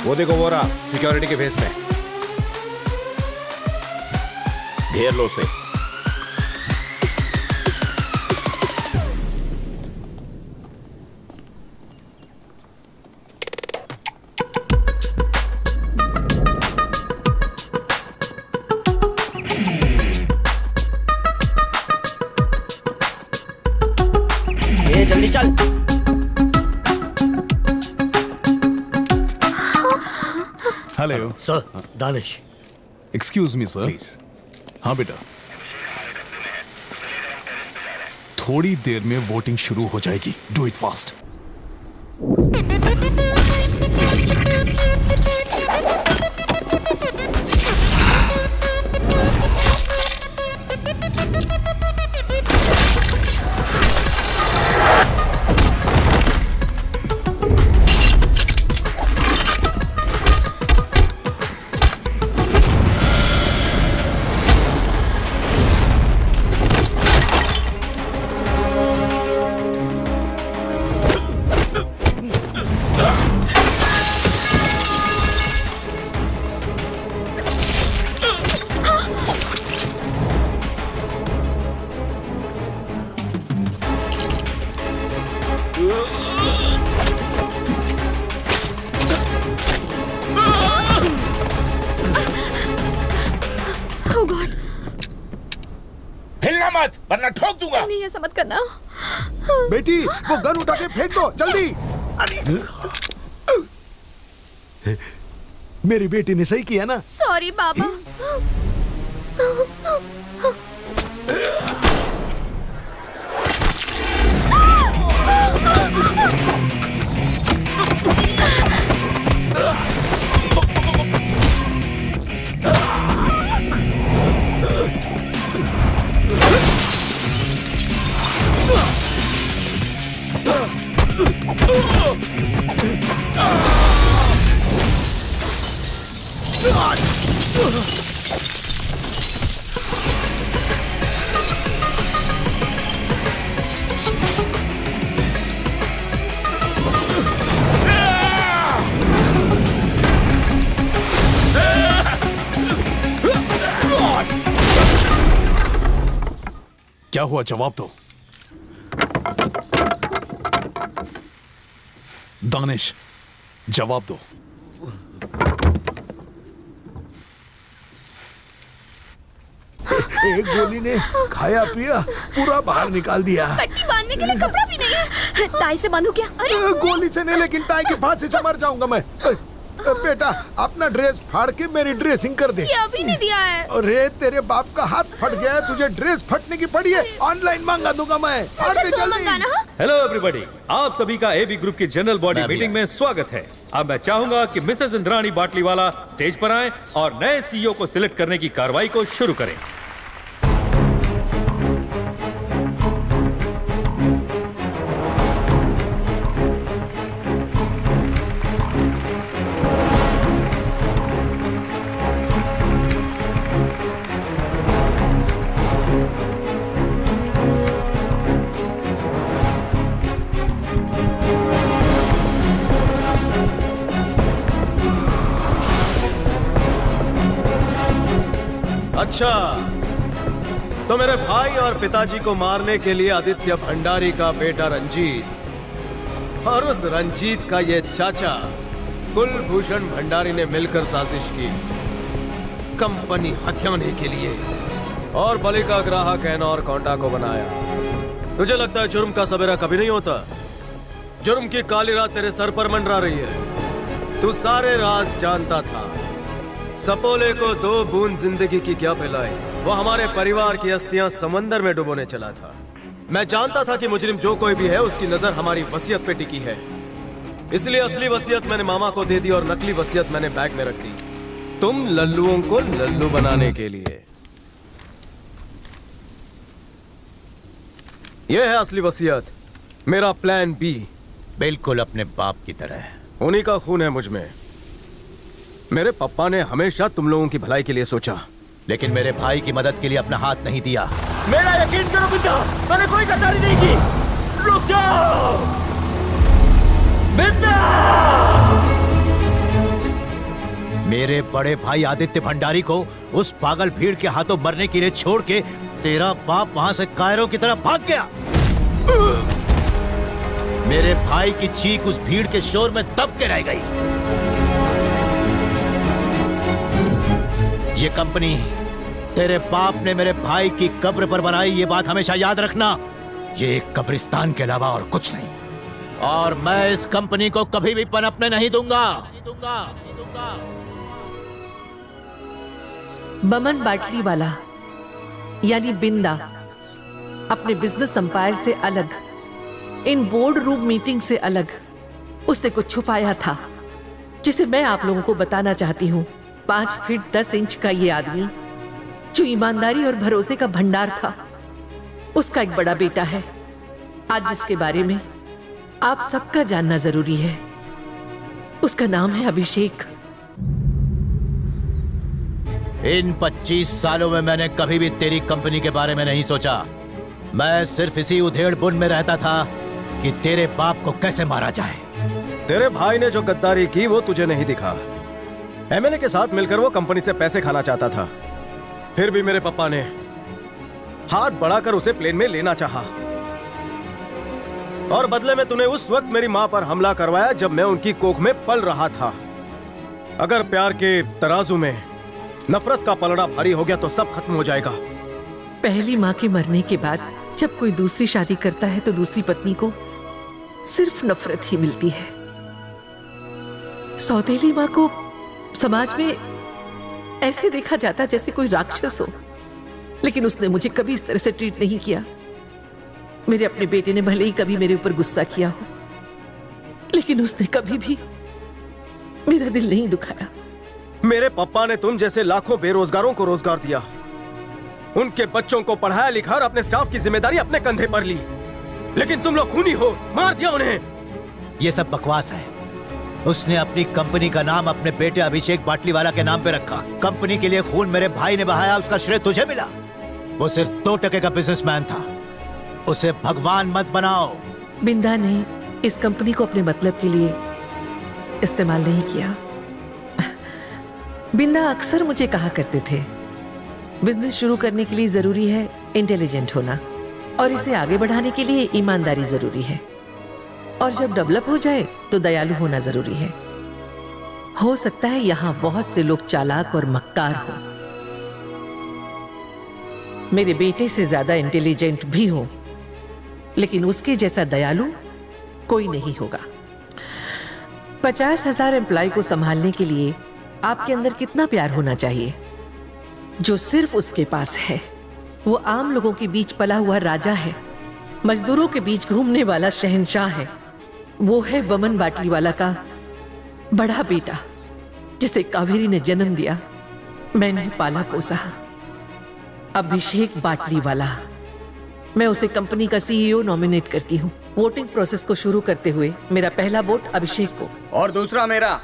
वो देखो वो रहा सिक्योरिटी के फेस में। घेर लो उसे। ये जल्दी चल। Hello sir, Danish. Excuse me sir. हाँ बेटा, थोड़ी देर में वोटिंग शुरू हो जाएगी। Do it fast. Oh God! हिलना मत वरना ठोक दूंगा। नहीं ऐसा मत करना। बेटी वो गन उठा के फेंक दो जल्दी। मेरी बेटी ने सही किया ना। सॉरी बाबा। क्या हुआ, जवाब दो। दानिश, जवाब दो। एक गोली ने खाया पिया पूरा बाहर निकाल दिया। पट्टी बांधने के लिए कपड़ा भी नहीं है। टाई से बांधू क्या? अरे गोली से नहीं, लेकिन टाई की फांसी से मर जाऊंगा मैं। बेटा अपना ड्रेस फाड़ के मेरी ड्रेसिंग कर दे। ये अभी नहीं दिया है। अरे तेरे बाप का हाथ फट गया है, तुझे ड्रेस फटने की पड़ी है। ऑनलाइन मंगा दूंगा मैं। अच्छा तो मंगाना। हाँ? हेलो एवरीबॉडी, आप सभी का एबी ग्रुप की जनरल बॉडी मीटिंग में स्वागत है। अब मैं चाहूंगा कि मिसेस इंद्राणी बाटलीवाला स्टेज पर आएं और नए सीईओ को सिलेक्ट करने की कार्रवाई को शुरू करें। अच्छा, तो मेरे भाई और पिताजी को मारने के लिए आदित्य भंडारी का बेटा रंजीत और उस रंजीत का ये चाचा कुलभूषण भंडारी ने मिलकर साजिश की कंपनी हथियाने के लिए और बलि का ग्राहक एनोर कोंडा को बनाया। तुझे लगता है जुर्म का सवेरा कभी नहीं होता? जुर्म की काली रात तेरे सर पर मंडरा रही है। तू सारे राज जानता था। सपोले को 2 बूंद जिंदगी की क्या पिलाई, वो हमारे परिवार की अस्थियां समंदर में डुबोने चला था। मैं जानता था कि मुजरिम जो कोई भी है उसकी नजर हमारी वसीयत पे टिकी है, इसलिए असली वसीयत मैंने मामा को दे दी और नकली वसीयत मैंने बैग में रख दी, तुम लल्लुओं को लल्लू बनाने के लिए। यह है असली वसीयत, मेरा प्लान बी। बिल्कुल अपने बाप की तरह। उन्हीं का खून है मुझ में। मेरे पापा ने हमेशा तुम लोगों की भलाई के लिए सोचा, लेकिन मेरे भाई की मदद के लिए अपना हाथ नहीं दिया। मेरा यकीन करो बिंदा, मैंने कोई गद्दारी नहीं की। रुक जाओ बिंदा। बड़े भाई आदित्य भंडारी को उस पागल भीड़ के हाथों मरने के लिए छोड़ के तेरा बाप वहां से कायरों की तरफ भाग गया। मेरे भाई की चीख उस भीड़ के शोर में दब के रह गई। ये कंपनी तेरे बाप ने मेरे भाई की कब्र पर बनाई, ये बात हमेशा याद रखना। ये एक कब्रिस्तान के अलावा और कुछ नहीं, और मैं इस कंपनी को कभी भी पनपने नहीं दूंगा। बमन बाटलीवाला यानी बिंदा अपने बिजनेस अंपायर से अलग, इन बोर्ड रूम मीटिंग से अलग, उसने कुछ छुपाया था जिसे मैं आप लोगों को बताना चाहती हूँ। 5 फीट 10 इंच का ये आदमी जो ईमानदारी और भरोसे का भंडार था, उसका एक बड़ा बेटा है आज जिसके बारे में आप सबका जानना जरूरी है। उसका नाम है अभिषेक। इन 25 सालों में मैंने कभी भी तेरी कंपनी के बारे में नहीं सोचा। मैं सिर्फ इसी उधेड़ बुन में रहता था कि तेरे बाप को कैसे मारा जाए। तेरे भाई ने जो गद्दारी की वो तुझे नहीं दिखा। एमएलए के साथ मिलकर वो कंपनी से पैसे खाना चाहता था, फिर भी मेरे पापा ने हाथ बढ़ाकर उसे प्लेन में लेना चाहा, और बदले में तूने उस वक्त मेरी मां पर हमला करवाया जब मैं उनकी कोख में पल रहा था। अगर प्यार के तराजू में नफरत का पलड़ा भारी हो गया तो सब खत्म हो जाएगा। पहली माँ के मरने के बाद जब कोई दूसरी शादी करता है तो दूसरी पत्नी को सिर्फ नफरत ही मिलती है। सौतेली माँ को समाज में ऐसे देखा जाता जैसे कोई राक्षस हो, लेकिन उसने मुझे कभी इस तरह से ट्रीट नहीं किया। मेरे अपने बेटे ने भले ही कभी मेरे ऊपर गुस्सा किया हो, लेकिन उसने कभी भी मेरा दिल नहीं दुखाया। मेरे पापा ने तुम जैसे लाखों बेरोजगारों को रोजगार दिया, उनके बच्चों को पढ़ाया लिखा और अपने स्टाफ की जिम्मेदारी अपने कंधे पर ली, लेकिन तुम लोग खूनी हो, मार दिया उन्हें। ये सब बकवास है। उसने अपनी कंपनी का नाम अपने बेटे अभिषेक बाटलीवाला के नाम पे रखा। कंपनी के लिए खून मेरे भाई ने बहाया, उसका श्रेय तुझे मिला। वो सिर्फ 2% का बिजनेसमैन था, उसे भगवान मत बनाओ। बिंदा ने इस कंपनी को अपने मतलब के लिए इस्तेमाल नहीं किया। बिंदा अक्सर मुझे कहा करते थे, बिजनेस शुरू करने के लिए जरूरी है इंटेलिजेंट होना, और इसे आगे बढ़ाने के लिए ईमानदारी जरूरी है, और जब डेवलप हो जाए तो दयालु होना जरूरी है। हो सकता है यहां बहुत से लोग चालाक और मक्कार हो, मेरे बेटे से ज्यादा इंटेलिजेंट भी हो, लेकिन उसके जैसा दयालु कोई नहीं होगा। 50,000 एम्प्लॉय को संभालने के लिए आपके अंदर कितना प्यार होना चाहिए जो सिर्फ उसके पास है। वो आम लोगों के बीच पला हुआ राजा है, मजदूरों के बीच घूमने वाला शहंशाह है। वो है बमन बाटलीवाला का बड़ा बेटा, जिसे कावेरी ने जन्म दिया, मैंने पाला पोसा। अभिषेक बाटलीवाला। मैं उसे कंपनी का सीईओ नॉमिनेट करती हूँ। वोटिंग प्रोसेस को शुरू करते हुए मेरा पहला वोट अभिषेक को, और दूसरा मेरा।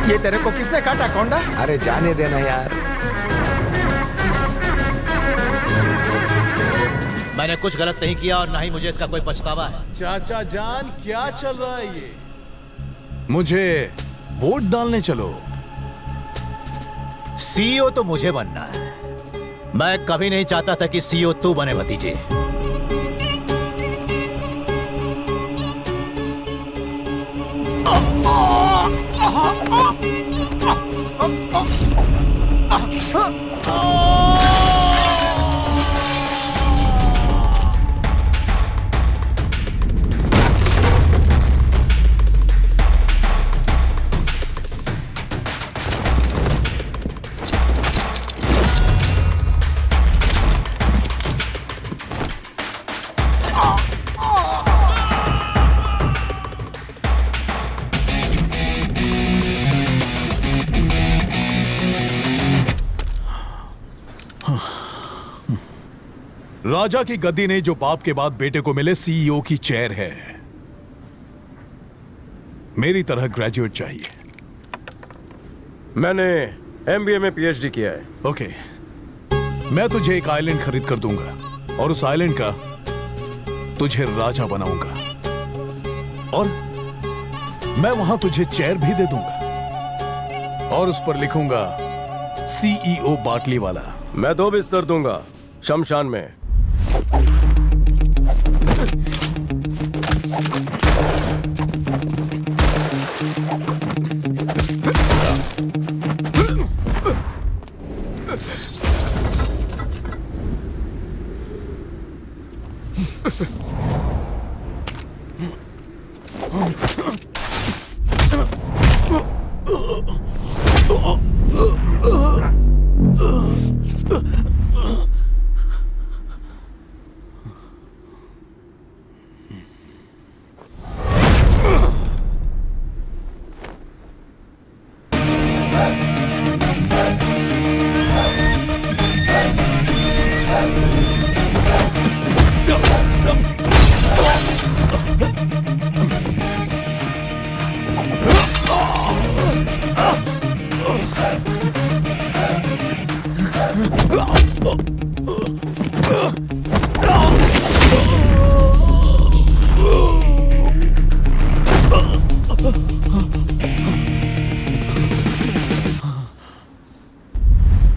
ये तेरे को किसने काटा कोंडा? अरे जाने देना यार। मैंने कुछ गलत नहीं किया और ना ही मुझे इसका कोई पछतावा है। चाचा जान क्या चल रहा है ये? मुझे वोट डालने चलो। सीईओ तो मुझे बनना है, मैं कभी नहीं चाहता था कि सीईओ तू बने भतीजे। राजा की गद्दी नहीं जो बाप के बाद बेटे को मिले सीईओ की चेयर है। मेरी तरह ग्रेजुएट चाहिए। मैंने MBA में PhD किया है। ओके, मैं तुझे एक आइलैंड खरीद कर दूंगा और उस आइलैंड का तुझे राजा बनाऊंगा और मैं वहां तुझे चेयर भी दे दूंगा और उस पर लिखूंगा CEO बाटली वाला। मैं 2 बिस्तर दूंगा शमशान में।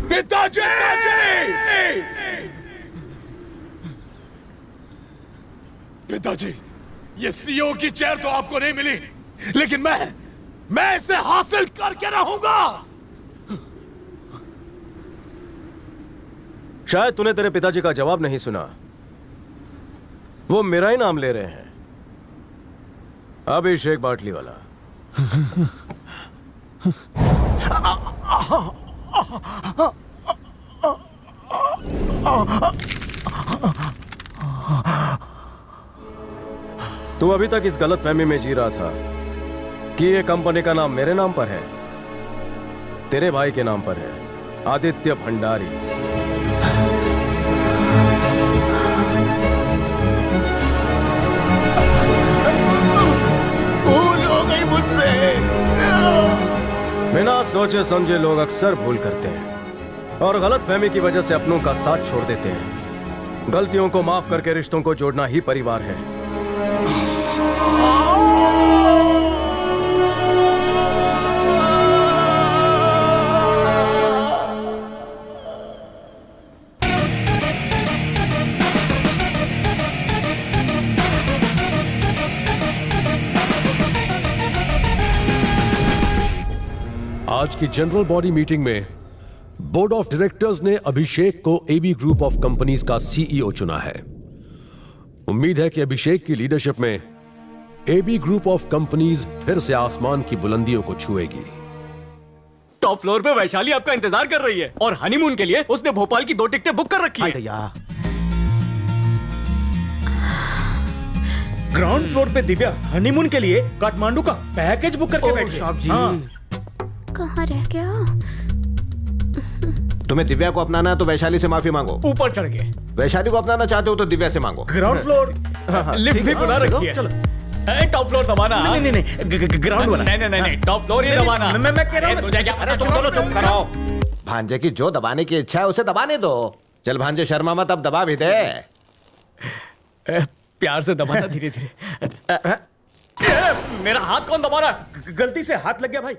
पिताजी! पिताजी, ये CEO की चेयर तो आपको नहीं मिली, लेकिन मैं इसे हासिल करके रहूंगा। शायद तूने तेरे पिताजी का जवाब नहीं सुना। वो मेरा ही नाम ले रहे हैं, अभिषेक बाटली वाला। तू अभी तक इस गलतफहमी में जी रहा था कि ये कंपनी का नाम मेरे नाम पर है, तेरे भाई के नाम पर है, आदित्य भंडारी। भूल हो गई मुझसे। बिना सोचे समझे लोग अक्सर भूल करते हैं और गलतफहमी की वजह से अपनों का साथ छोड़ देते हैं। गलतियों को माफ करके रिश्तों को जोड़ना ही परिवार है। आज की जनरल बॉडी मीटिंग में बोर्ड ऑफ डायरेक्टर्स ने अभिषेक को AB ग्रुप ऑफ कंपनीज का CEO चुना है। उम्मीद है कि अभिषेक की लीडरशिप में AB ग्रुप ऑफ कंपनीज फिर से आसमान की बुलंदियों को छुएगी। टॉप फ्लोर पे वैशाली आपका इंतजार कर रही है और हनीमून के लिए उसने भोपाल की 2 टिकटें बुक कर रखी है। ग्राउंड फ्लोर पे दिव्या हनीमून के लिए काठमांडू का पैकेज बुक करके बैठ गई। कहाँ रह गया? तुम्हें दिव्या को अपनाना है तो वैशाली से माफी मांगो। ऊपर चढ़ गए। वैशाली को अपनाना चाहते हो तो दिव्या से मांगो। ग्राउंड फ्लोर लिफ्ट भी बुला रखी है। टॉप फ्लोर दबाना। नहीं ग्राउंड वाला। नहीं टॉप फ्लोर ही दबाना। मैं कह रहा हूं तुझे क्या। अरे तुम दोनों चुप करो। भांजे की जो दबाने की इच्छा है उसे दबाने दो। चल भांजे शर्मा मत, अब दबा भी दे। प्यार से दबाना धीरे धीरे। मेरा हाथ कौन दबा रहा है? गलती से हाथ लग गया भाई।